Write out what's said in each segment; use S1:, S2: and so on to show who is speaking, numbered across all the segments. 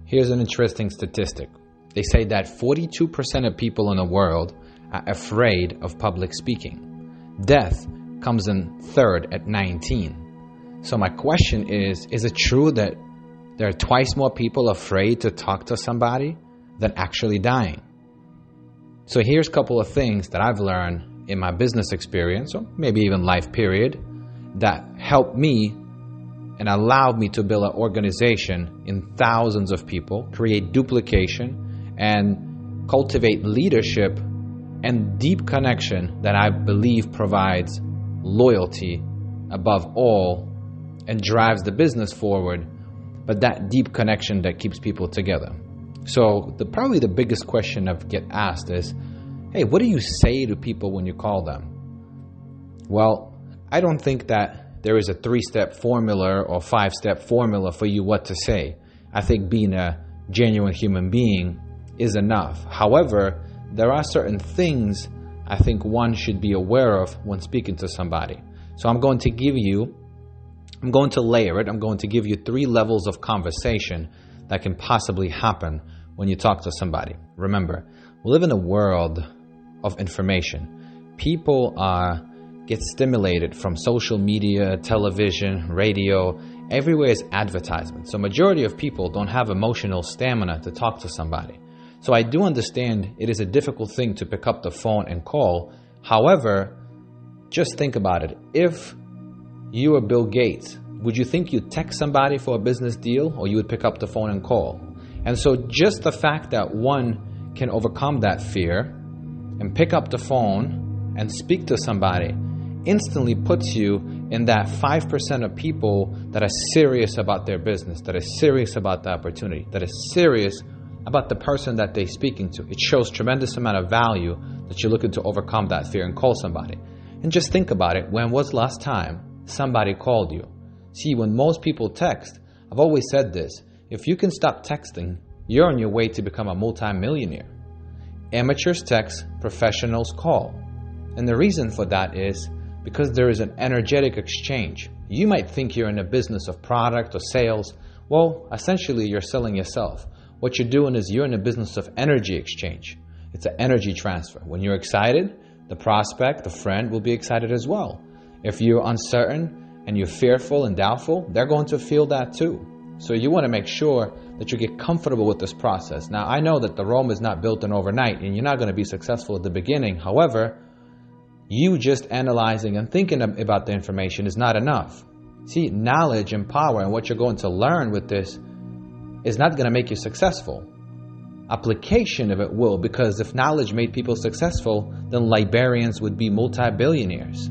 S1: Here's an interesting statistic. They say that 42% of people in the world are afraid of public speaking. Death comes in third at 19. So my question is it true that there are twice more people afraid to talk to somebody than actually dying? So here's a couple of things that I've learned in my business experience, or maybe even life period, that helped me and allowed me to build an organization in thousands of people, create duplication, and cultivate leadership and deep connection that I believe provides loyalty above all and drives the business forward, but that deep connection that keeps people together. So probably the biggest question I get asked is, hey, what do you say to people when you call them? Well, I don't think that there is a 3-step formula or 5-step formula for you what to say. I think being a genuine human being is enough. However, there are certain things I think one should be aware of when speaking to somebody. So I'm going to layer it. I'm going to give you 3 levels of conversation that can possibly happen when you talk to somebody. Remember, we live in a world of information. People get stimulated from social media, television, radio. Everywhere is advertisement. So majority of people don't have emotional stamina to talk to somebody. So I do understand it is a difficult thing to pick up the phone and call. However, just think about it. If you were Bill Gates, would you think you'd text somebody for a business deal, or you would pick up the phone and call? And so just the fact that one can overcome that fear and pick up the phone and speak to somebody instantly puts you in that 5% of people that are serious about their business, that are serious about the opportunity, that are serious about the person that they're speaking to. It shows tremendous amount of value that you're looking to overcome that fear and call somebody. And just think about it. When was the last time somebody called you? See, when most people text, I've always said this, if you can stop texting, you're on your way to become a multi-millionaire. Amateurs text, professionals call. And the reason for that is because there is an energetic exchange. You might think you're in a business of product or sales. Well, essentially you're selling yourself. What you're doing is you're in a business of energy exchange. It's an energy transfer. When you're excited, the prospect, the friend will be excited as well. If you're uncertain and you're fearful and doubtful, they're going to feel that too. So you want to make sure that you get comfortable with this process. Now, I know that the Rome is not built in overnight and you're not going to be successful at the beginning. However, you just analyzing and thinking about the information is not enough. See, knowledge and power and what you're going to learn with this is not going to make you successful. Application of it will, because if knowledge made people successful, then librarians would be multi-billionaires.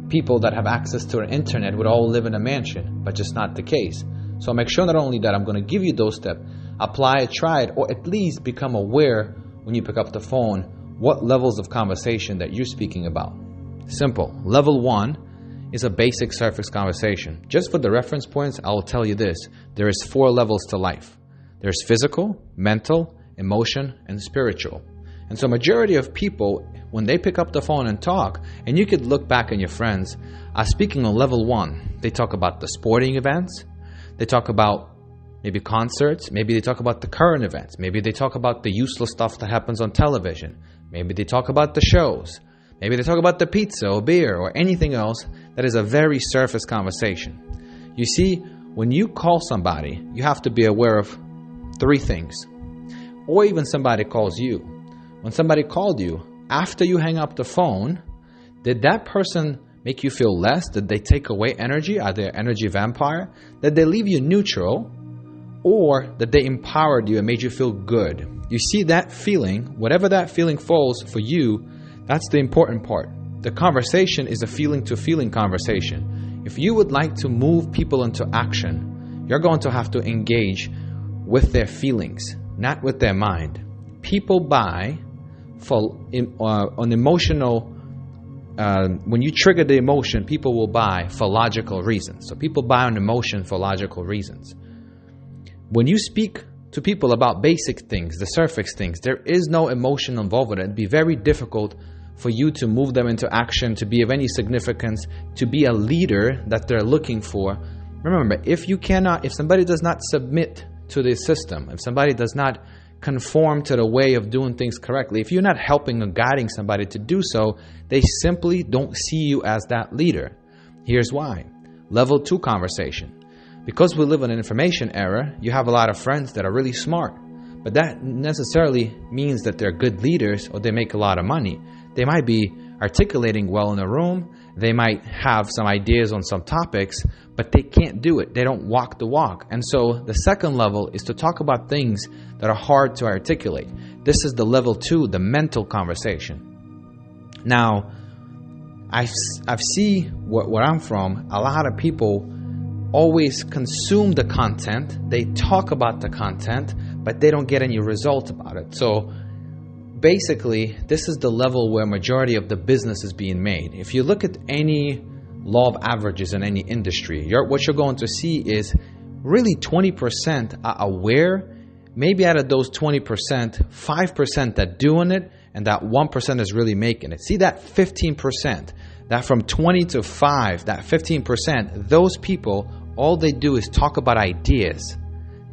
S1: People that have access to the internet would all live in a mansion, but just not the case. So make sure not only that I'm going to give you those steps, apply it, try it, or at least become aware when you pick up the phone what levels of conversation that you're speaking about. Simple. Level 1 is a basic surface conversation. Just for the reference points, I'll tell you this. There is 4 levels to life. There's physical, mental, emotion, and spiritual. And so majority of people, when they pick up the phone and talk, and you could look back on your friends, are speaking on level 1. They talk about the sporting events. They talk about maybe concerts. Maybe they talk about the current events. Maybe they talk about the useless stuff that happens on television. Maybe they talk about the shows. Maybe they talk about the pizza or beer or anything else that is a very surface conversation. You see, when you call somebody, you have to be aware of 3 things. Or even somebody calls you. When somebody called you, after you hang up the phone, did that person make you feel less? Did they take away energy? Are they an energy vampire? Did they leave you neutral? Or did they empowered you and made you feel good? You see that feeling, whatever that feeling falls for you, that's the important part. The conversation is a feeling-to-feeling conversation. If you would like to move people into action, you're going to have to engage with their feelings, not with their mind. People buy for an emotional, when you trigger the emotion, people will buy for logical reasons. So people buy on emotion for logical reasons. When you speak to people about basic things, the surface things, there is no emotion involved in it. It'd be very difficult for you to move them into action, to be of any significance, to be a leader that they're looking for. Remember, if somebody does not submit to the system, if somebody does not conform to the way of doing things correctly, if you're not helping or guiding somebody to do so, they simply don't see you as that leader. Here's why. Level 2 conversation. Because we live in an information era, you have a lot of friends that are really smart, but that necessarily means that they're good leaders or they make a lot of money. They might be articulating well in a room, they might have some ideas on some topics, but they can't do it. They don't walk the walk. And so the second level is to talk about things that are hard to articulate. This is the level 2, the mental conversation. Now, I see where I'm from, a lot of people always consume the content, they talk about the content, but they don't get any result about it. So basically, this is the level where majority of the business is being made. If you look at any law of averages in any industry, what you're going to see is really 20% are aware. Maybe out of those 20%, 5% that doing it, and that 1% is really making it. See that 15%, that from 20 to 5, that 15%, those people, all they do is talk about ideas,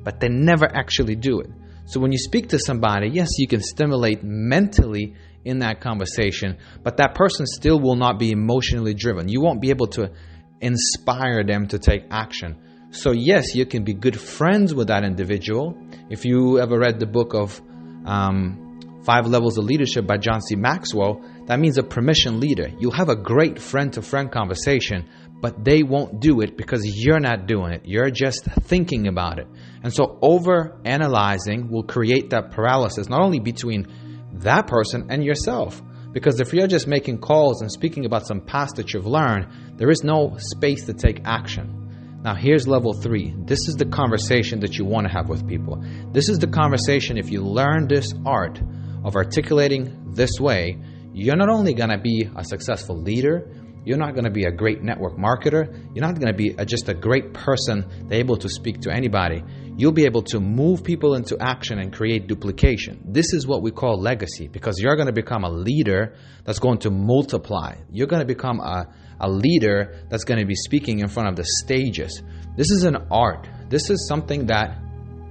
S1: but they never actually do it. So when you speak to somebody, yes, you can stimulate mentally in that conversation, but that person still will not be emotionally driven. You won't be able to inspire them to take action. So yes, you can be good friends with that individual. If you ever read the book of 5 Levels of Leadership by John C. Maxwell, that means a permission leader. You'll have a great friend-to-friend conversation, but they won't do it because you're not doing it. You're just thinking about it. And so over-analyzing will create that paralysis, not only between that person and yourself. Because if you're just making calls and speaking about some past that you've learned, there is no space to take action. Now here's level 3. This is the conversation that you want to have with people. This is the conversation, if you learn this art of articulating this way, you're not only going to be a successful leader, you're not going to be a great network marketer, you're not going to be just a great person that's able to speak to anybody. You'll be able to move people into action and create duplication. This is what we call legacy, because you're going to become a leader that's going to multiply. You're going to become a leader that's going to be speaking in front of the stages. This is an art. This is something that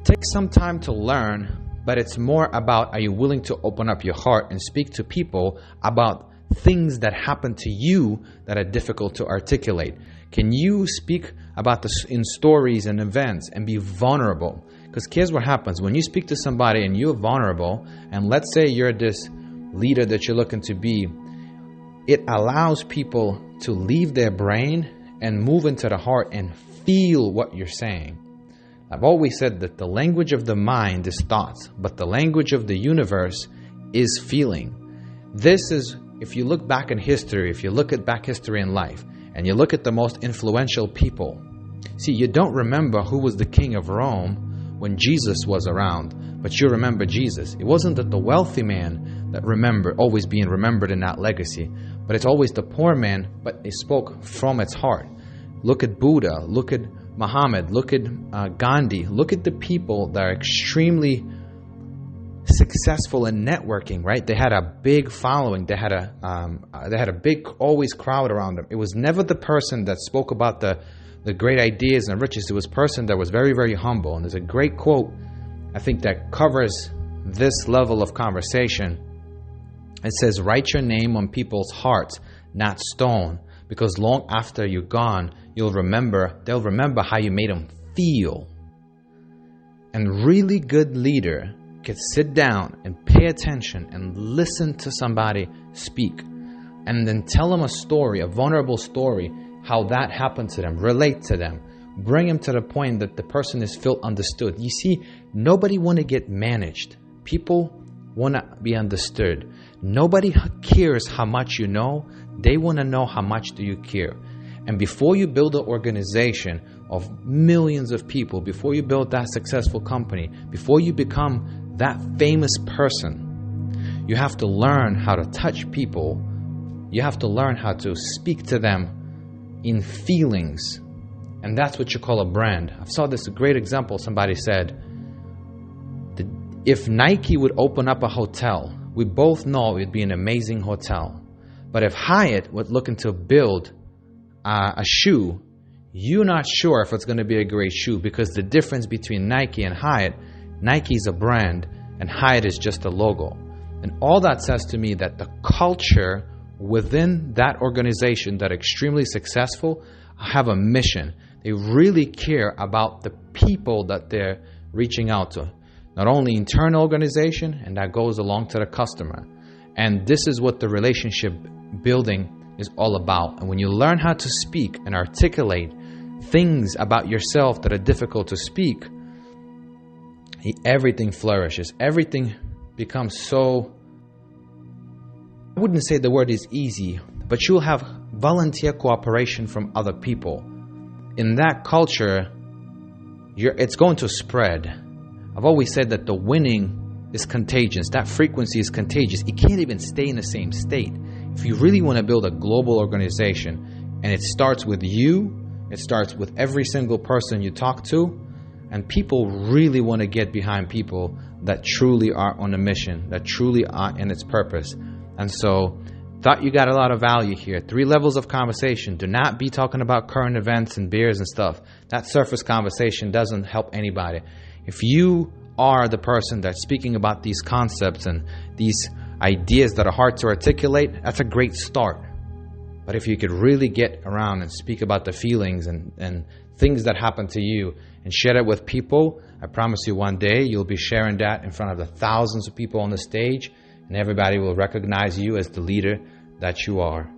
S1: takes some time to learn, but it's more about, are you willing to open up your heart and speak to people about things that happen to you that are difficult to articulate? Can you speak about this in stories and events and be vulnerable? Because here's what happens. When you speak to somebody and you're vulnerable, and let's say you're this leader that you're looking to be, it allows people to leave their brain and move into the heart and feel what you're saying. I've always said that the language of the mind is thoughts, but the language of the universe is feeling. This is, if you look back in history, if you look at back history in life, and you look at the most influential people, see, you don't remember who was the king of Rome when Jesus was around, but you remember Jesus. It wasn't that the wealthy man that always being remembered in that legacy, but it's always the poor man, but it spoke from its heart. Look at Buddha, look at Muhammad, look at Gandhi, look at the people that are extremely successful in networking, right? They had a big following. They had a big always crowd around them. It was never the person that spoke about the great ideas and riches. It was a person that was very, very humble. And there's a great quote, I think, that covers this level of conversation. It says, "Write your name on people's hearts, not stone, because long after you're gone, they'll remember how you made them feel." And really good leader can sit down and pay attention and listen to somebody speak, and then tell them a story, a vulnerable story, how that happened to them, relate to them, bring them to the point that the person is felt understood. You see, nobody want to get managed. People want to be understood. Nobody cares how much you know. They want to know how much do you care. And before you build an organization of millions of people, before you build that successful company, before you become that famous person, you have to learn how to touch people. You have to learn how to speak to them in feelings. And that's what you call a brand. I saw this great example. Somebody said, if Nike would open up a hotel, we both know it would be an amazing hotel. But if Hyatt was looking to build a shoe, you're not sure if it's going to be a great shoe, because the difference between Nike and Hyatt, Nike is a brand and Hyatt is just a logo. And all that says to me that the culture within that organization that are extremely successful have a mission. They really care about the people that they're reaching out to. Not only internal organization, and that goes along to the customer. And this is what the relationship building is all about. And when you learn how to speak and articulate things about yourself that are difficult to speak, everything flourishes. Everything becomes so, I wouldn't say the word is easy, but you'll have volunteer cooperation from other people. In that culture, it's going to spread. I've always said that the winning is contagious. That frequency is contagious. It can't even stay in the same state. If you really want to build a global organization, and it starts with you, it starts with every single person you talk to, and people really want to get behind people that truly are on a mission, that truly are in its purpose. And so, thought you got a lot of value here. 3 levels of conversation. Do not be talking about current events and beers and stuff. That surface conversation doesn't help anybody. If you are the person that's speaking about these concepts and these ideas that are hard to articulate, that's a great start. But if you could really get around and speak about the feelings and things that happen to you and share it with people, I promise you one day you'll be sharing that in front of the thousands of people on the stage, and everybody will recognize you as the leader that you are.